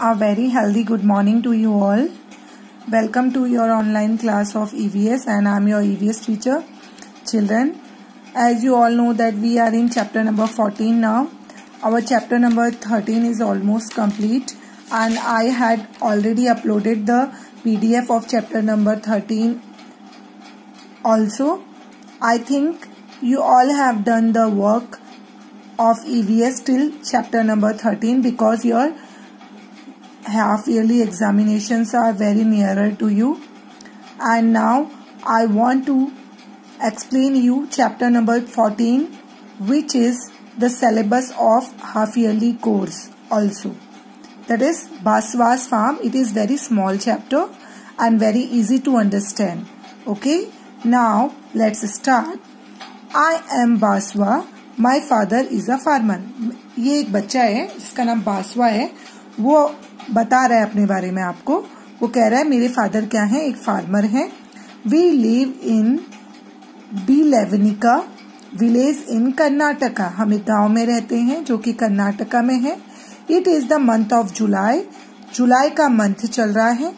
A very healthy good morning to you all. Welcome to your online class of EVS and I am your EVS teacher. Children, as you all know that we are in chapter number 14 now. Our chapter number 13 is almost complete and I had already uploaded the PDF of chapter number 13 also. I think you all have done the work of EVS till chapter number 13 because your half yearly examinations are very nearer to you. And now I want to explain you chapter number 14, which is the syllabus of half yearly course also. That is Baswa's Farm. It is very small chapter and very easy to understand. Okay, now let's start. I am Baswa. My father is a farmer. ये एक बच्चा है जिसका नाम बासवा है, वो बता रहा है अपने बारे में आपको. वो कह रहा है मेरे फादर क्या है, एक फार्मर है. We live in Bilevanika village in Karnataka. हम एक गांव में रहते हैं जो कि कर्नाटका में है. It is the month of July. जुलाई का मंथ चल रहा है.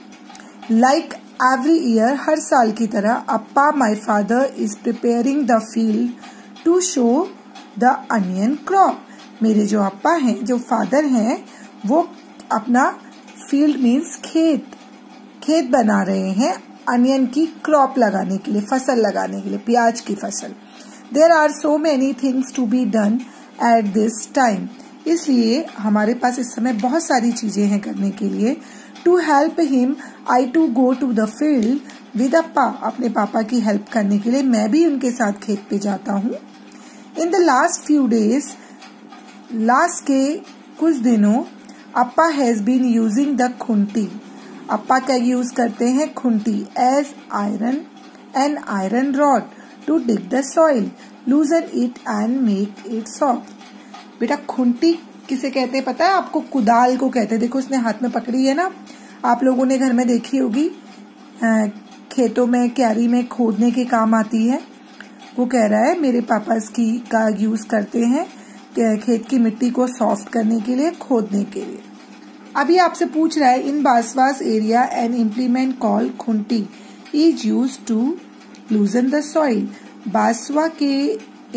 लाइक एवरी ईयर, हर साल की तरह, अप्पा my father is preparing the field to sow the onion crop. मेरे जो अप्पा हैं, जो फादर हैं, वो अपना फील्ड मीन्स खेत बना रहे हैं अनियन की क्रॉप लगाने के लिए, फसल लगाने के लिए, प्याज की फसल. There are so many things to be done at this time. इसलिए हमारे पास इस समय बहुत सारी चीजें हैं करने के लिए. To help him I to go to the field with अप्पा. अपने पापा की हेल्प करने के लिए मैं भी उनके साथ खेत पे जाता हूँ. In the last few days, last के कुछ दिनों, अप्पा हैज बीन यूजिंग द खुंटी. अप्पा क्या यूज करते हैं, खुंटी, as iron and iron rod to dig the soil, loosen it and make it soft. बेटा खुंटी किसे कहते हैं पता है आपको? कुदाल को कहते हैं. देखो उसने हाथ में पकड़ी है ना, आप लोगों ने घर में देखी होगी, खेतों में क्यारी में खोदने के काम आती है. वो कह रहा है मेरे पापा इसकी का यूज करते हैं खेत की मिट्टी को सॉफ्ट करने के लिए, खोदने के लिए. अभी आपसे पूछ रहा है in Basava's area an implement call खुंटी is use to loosen the soil. Basava के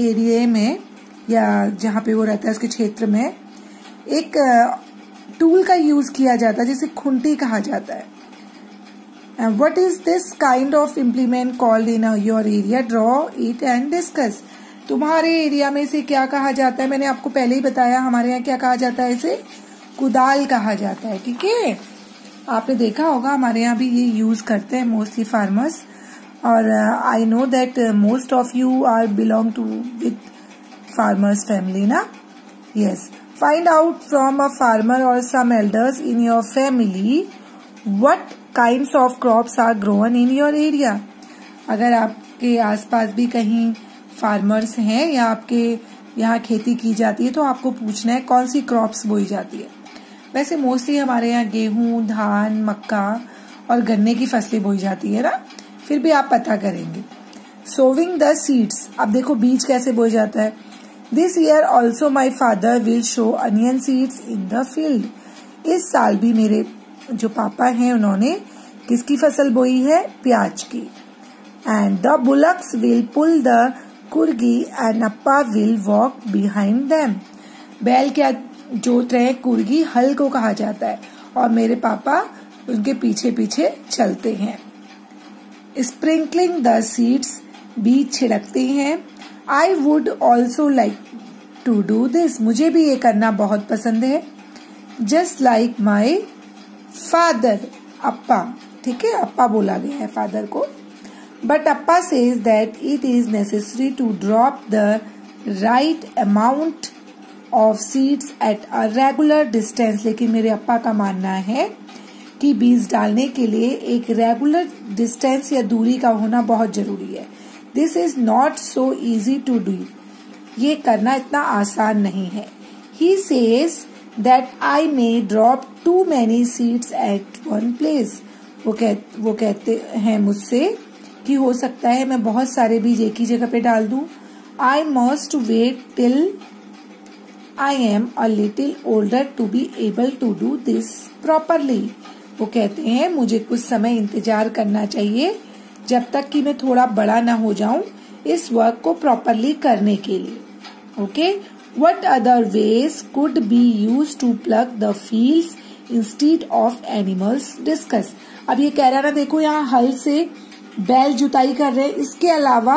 एरिया में या जहाँ पे वो रहता है उसके क्षेत्र में एक टूल का यूज किया जाता है जिसे खुंटी कहा जाता है. What is this kind of implement called in your area? Draw it and discuss. तुम्हारे एरिया में इसे क्या कहा जाता है? मैंने आपको पहले ही बताया हमारे यहाँ क्या कहा जाता है, इसे कुदाल कहा जाता है. ठीक है, आपने देखा होगा हमारे यहाँ भी ये यूज करते हैं मोस्टली फार्मर्स. और I know that most of you are belong to with farmers family ना. Yes, find out from a farmer और some elders in your family what kinds of crops are grown in your area. अगर आपके आसपास भी कहीं farmers हैं या आपके यहाँ खेती की जाती है तो आपको पूछना है कौन सी क्रॉप्स बोई जाती है. वैसे मोस्टली हमारे यहाँ गेहूं, धान, मक्का और गन्ने की फसलें बोई जाती है ना, फिर भी आप पता करेंगे. Sowing the seeds. अब देखो बीज कैसे बोया जाता है. This year also my father will show onion seeds in the field. इस साल भी मेरे जो पापा हैं उन्होंने किसकी फसल बोई है, प्याज की. And the bullocks will pull the कुर्गी एंड अप्पा विल वॉक बिहाइंड देम. बैल क्या जोत रहे हैं, कुर्गी हल को कहा जाता है, और मेरे पापा उनके पीछे पीछे चलते हैं. Sprinkling the seeds. बीज छिड़कते हैं. I would also like to do this. मुझे भी ये करना बहुत पसंद है. Just like my father. अप्पा, ठीक है, अप्पा बोला गया है फादर को. बट अप्पा says that it is necessary to drop the right amount of seeds at a regular distance. लेकिन मेरे अप्पा का मानना है कि बीज डालने के लिए एक रेगुलर डिस्टेंस या दूरी का होना बहुत जरूरी है. This is not so easy to do. ये करना इतना आसान नहीं है. He says that I may drop too many seeds at one place. वो कहते हैं मुझसे कि हो सकता है मैं बहुत सारे बीज एक ही जगह पे डाल दूं. I must wait till I am a little older to be able to do this properly. वो कहते हैं मुझे कुछ समय इंतजार करना चाहिए जब तक कि मैं थोड़ा बड़ा ना हो जाऊं इस वर्क को प्रॉपरली करने के लिए। Okay, what other ways could be used to plough the fields instead of animals discuss. अब ये कह रहा ना, देखो यहाँ हल से बैल जुताई कर रहे हैं, इसके अलावा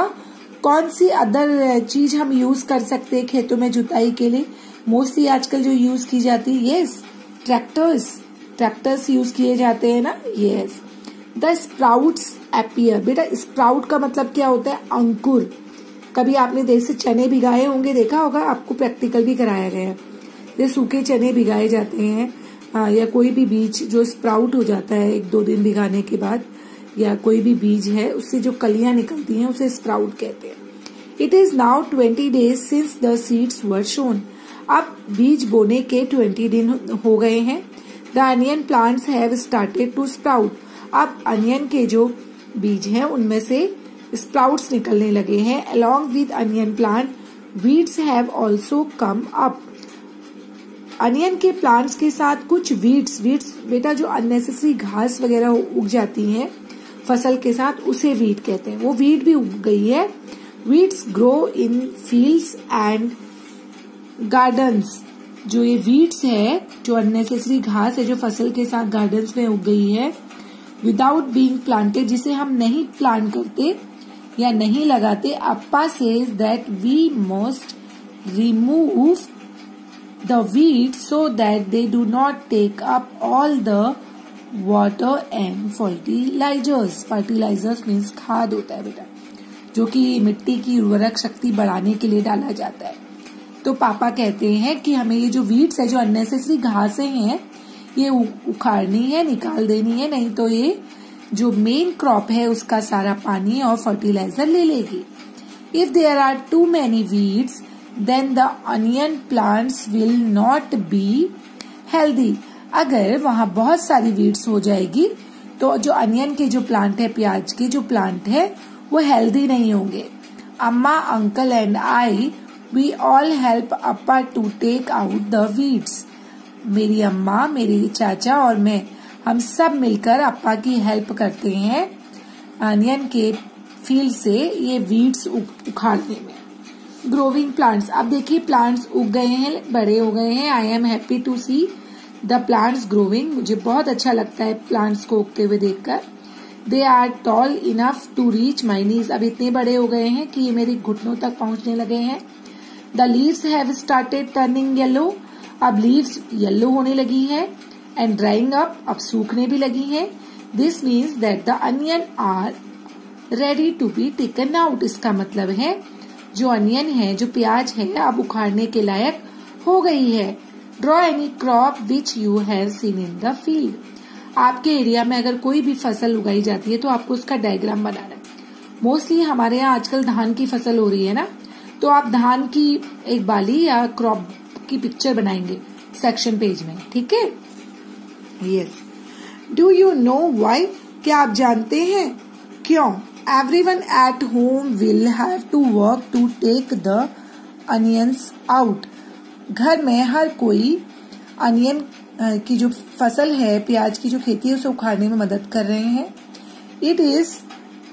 कौन सी अदर चीज हम यूज कर सकते हैं खेतों में जुताई के लिए। मोस्टली आजकल जो यूज की जाती है, यस, ट्रैक्टर्स यूज किए जाते हैं ना, यस। The sprouts appear. बेटा स्प्राउट का मतलब क्या होता है? अंकुर। कभी आपने जैसे चने भिगाए होंगे, देखा होगा, आपको प्रैक्टिकल भी कराया गया है। जैसे सूखे चने भिगाए जाते हैं या कोई भी बीज जो स्प्राउट हो जाता है 1-2 दिन भिगाने के बाद, या कोई भी बीज है उससे जो कलियां निकलती हैं उसे स्प्राउट कहते हैं। It is now 20 days since the seeds were sown. अब बीज बोने के 20 दिन हो गए हैं। The onion plants have started to sprout. अब अनियन के जो बीज हैं उनमें से स्प्राउट्स निकलने लगे हैं। Along with onion plant weeds have also come up. Onion के प्लांट्स के साथ कुछ वीड्स बेटा जो अननेसेसरी घास वगैरह उग जाती हैं फसल के साथ, उसे वीड कहते हैं। वो वीड भी उग गई है। Weeds grow in fields and gardens. जो ये वीड्स है, जो अननेसेसरी घास है जो फसल के साथ गार्डन्स में उग गई है, विदाउट बीइंग प्लांटेड, जिसे हम नहीं प्लांट करते या नहीं लगाते, Appa says that we must remove the weeds so that they do not take up all the water and fertilizers. Fertilizers means खाद होता है बेटा, जो कि मिट्टी की उर्वरक शक्ति बढ़ाने के लिए डाला जाता है। तो पापा कहते हैं कि हमें ये जो वीड्स है, जो अननेसेसरी घासें हैं, ये उखाड़नी है, निकाल देनी है, नहीं तो ये जो मेन क्रॉप है उसका सारा पानी और फर्टिलाइजर ले लेगी। If there are too many weeds, then the onion plants will not be healthy. अगर वहां बहुत सारी वीड्स हो जाएगी तो जो अनियन के जो प्लांट है, प्याज के जो प्लांट है, वो हेल्दी नहीं होंगे। अम्मा, uncle and I we all help अप्पा to take out the weeds. मेरी अम्मा, मेरी चाचा और मैं, हम सब मिलकर अप्पा की हेल्प करते हैं अनियन के फील्ड से ये वीड्स उखाड़ने में। Growing plants. अब देखिए प्लांट्स उग गए हैं, बड़े हो गए हैं। I am happy to see the plants growing. मुझे बहुत अच्छा लगता है प्लांट्स को उगते हुए देखकर। They are tall enough to reach my knees. अब इतने बड़े हो गए हैं कि ये मेरे घुटनों तक पहुंचने लगे हैं। The leaves have started turning yellow. अब लीव्स येलो होने लगी है। एंड ड्राइंग अप, अब सूखने भी लगी है। This means that the onion are ready to be taken out. इसका मतलब है जो अनियन है, जो प्याज है, अब उखाड़ने के लायक हो गई है। Draw any crop which you have seen in the field. आपके एरिया में अगर कोई भी फसल उगाई जाती है तो आपको उसका डायग्राम बनाना है। मोस्टली हमारे यहाँ आजकल धान की फसल हो रही है ना, तो आप धान की एक बाली या क्रॉप की पिक्चर बनाएंगे सेक्शन पेज में, ठीक है। Yes, do you know why. क्या आप जानते हैं क्यों? Everyone at home will have to work to take the onions out. घर में हर कोई अनियन की जो फसल है, प्याज की जो खेती है, उसे उखाड़ने में मदद कर रहे हैं। It is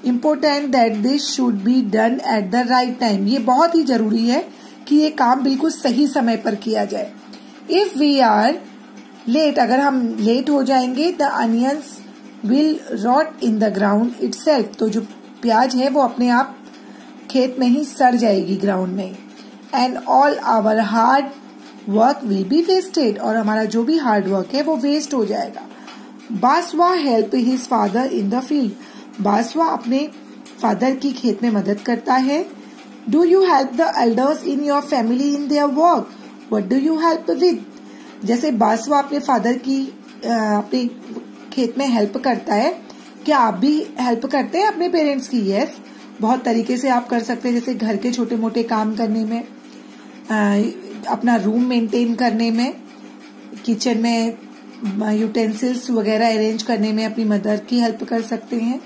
important that this should be done at the right time. ये बहुत ही जरूरी है कि ये काम बिल्कुल सही समय पर किया जाए। If we are late, अगर हम लेट हो जाएंगे, the onions will rot in the ground itself. तो जो प्याज है वो अपने आप खेत में ही सड़ जाएगी, ग्राउंड में। And all our hard work will be wasted. और हमारा जो भी हार्ड वर्क है वो वेस्ट हो जाएगा। Basava help his father in the field. Basava अपने फादर की खेत में मदद करता है। Do you help the elders in your family in their work. What do you help with. जैसे बासवा अपने फादर की अपने खेत में हेल्प करता है, क्या आप भी हेल्प करते हैं अपने पेरेंट्स की? यस, बहुत तरीके से आप कर सकते हैं, जैसे घर के छोटे मोटे काम करने में, अपना रूम मेंटेन करने में, किचन में यूटेंसिल्स वगैरह अरेंज करने में अपनी मदर की हेल्प कर सकते हैं।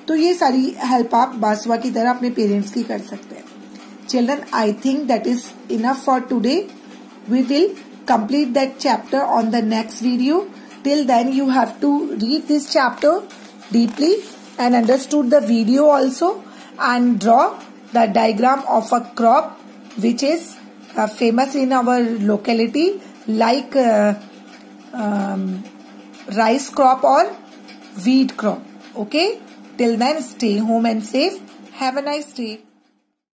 तो ये सारी हेल्प आप बासवा की तरह अपने पेरेंट्स की कर सकते हैं। Children, I think that is enough for today. We will complete that chapter on the next video. Till then you have to read this chapter deeply and understood the video also, and draw the diagram of a crop which is famous in our locality, like rice crop or wheat crop. Okay, till then stay home and safe. Have a nice day.